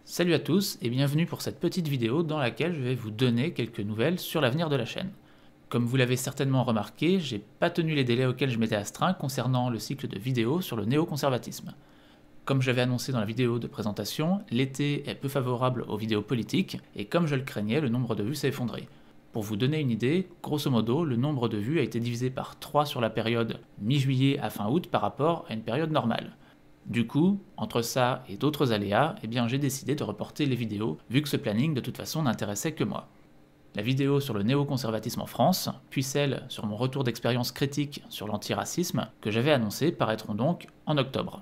Salut à tous et bienvenue pour cette petite vidéo dans laquelle je vais vous donner quelques nouvelles sur l'avenir de la chaîne. Comme vous l'avez certainement remarqué, j'ai pas tenu les délais auxquels je m'étais astreint concernant le cycle de vidéos sur le néoconservatisme. Comme j'avais annoncé dans la vidéo de présentation, l'été est peu favorable aux vidéos politiques et comme je le craignais, le nombre de vues s'est effondré. Pour vous donner une idée, grosso modo, le nombre de vues a été divisé par 3 sur la période mi-juillet à fin août par rapport à une période normale. Du coup, entre ça et d'autres aléas, j'ai décidé de reporter les vidéos, vu que ce planning de toute façon n'intéressait que moi. La vidéo sur le néoconservatisme en France, puis celle sur mon retour d'expérience critique sur l'antiracisme, que j'avais annoncé, paraîtront donc en octobre.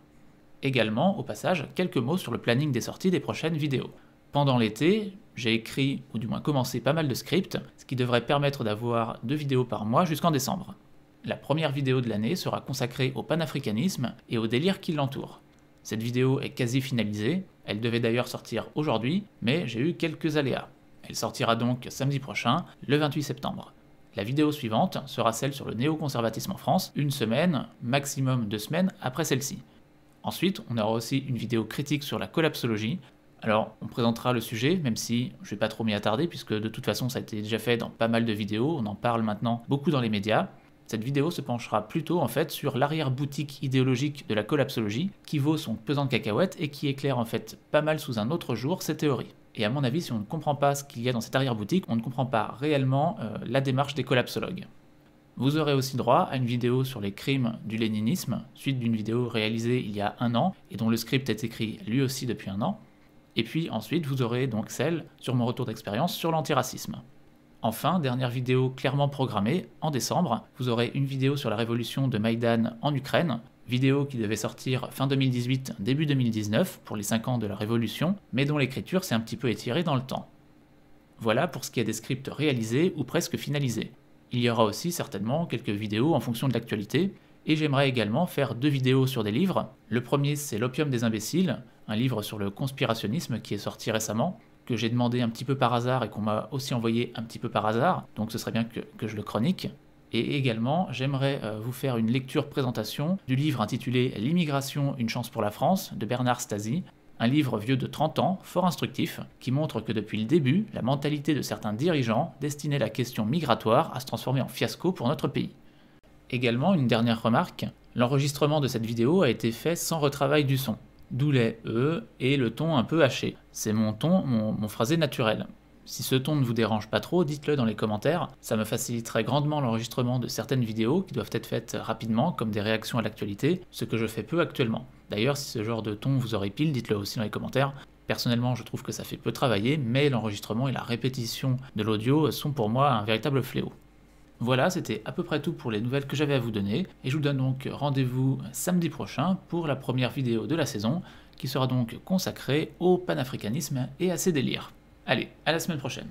Également, au passage, quelques mots sur le planning des sorties des prochaines vidéos. Pendant l'été, j'ai écrit, ou du moins commencé pas mal de scripts, ce qui devrait permettre d'avoir 2 vidéos par mois jusqu'en décembre. La première vidéo de l'année sera consacrée au panafricanisme et au délire qui l'entoure. Cette vidéo est quasi finalisée, elle devait d'ailleurs sortir aujourd'hui, mais j'ai eu quelques aléas. Elle sortira donc samedi prochain, le 28 septembre. La vidéo suivante sera celle sur le néoconservatisme en France, une semaine, maximum 2 semaines après celle-ci. Ensuite, on aura aussi une vidéo critique sur la collapsologie. Alors, on présentera le sujet, même si je vais pas trop m'y attarder, puisque de toute façon ça a été déjà fait dans pas mal de vidéos, on en parle maintenant beaucoup dans les médias. Cette vidéo se penchera plutôt en fait sur l'arrière-boutique idéologique de la collapsologie, qui vaut son pesant de cacahuètes et qui éclaire en fait pas mal sous un autre jour ces théories. Et à mon avis, si on ne comprend pas ce qu'il y a dans cette arrière-boutique, on ne comprend pas réellement la démarche des collapsologues. Vous aurez aussi droit à une vidéo sur les crimes du léninisme, suite d'une vidéo réalisée il y a 1 an, et dont le script est écrit lui aussi depuis 1 an. Et puis ensuite, vous aurez donc celle sur mon retour d'expérience sur l'antiracisme. Enfin, dernière vidéo clairement programmée, en décembre, vous aurez une vidéo sur la révolution de Maïdan en Ukraine, vidéo qui devait sortir fin 2018, début 2019, pour les 5 ans de la révolution, mais dont l'écriture s'est un petit peu étirée dans le temps. Voilà pour ce qui est des scripts réalisés ou presque finalisés. Il y aura aussi certainement quelques vidéos en fonction de l'actualité, et j'aimerais également faire 2 vidéos sur des livres. Le premier c'est L'opium des imbéciles, un livre sur le conspirationnisme qui est sorti récemment, que j'ai demandé un petit peu par hasard et qu'on m'a aussi envoyé un petit peu par hasard, donc ce serait bien que je le chronique. Et également, j'aimerais vous faire une lecture-présentation du livre intitulé « L'immigration, une chance pour la France » de Bernard Stasi, un livre vieux de 30 ans, fort instructif, qui montre que depuis le début, la mentalité de certains dirigeants destinait la question migratoire à se transformer en fiasco pour notre pays. Également, une dernière remarque, l'enregistrement de cette vidéo a été fait sans retravail du son. D'où les E et le ton un peu haché. C'est mon ton, mon phrasé naturel. Si ce ton ne vous dérange pas trop, dites-le dans les commentaires, ça me faciliterait grandement l'enregistrement de certaines vidéos qui doivent être faites rapidement, comme des réactions à l'actualité, ce que je fais peu actuellement. D'ailleurs, si ce genre de ton vous horripile, dites-le aussi dans les commentaires. Personnellement, je trouve que ça fait peu travailler, mais l'enregistrement et la répétition de l'audio sont pour moi un véritable fléau. Voilà, c'était à peu près tout pour les nouvelles que j'avais à vous donner, et je vous donne donc rendez-vous samedi prochain pour la première vidéo de la saison, qui sera donc consacrée au panafricanisme et à ses délires. Allez, à la semaine prochaine.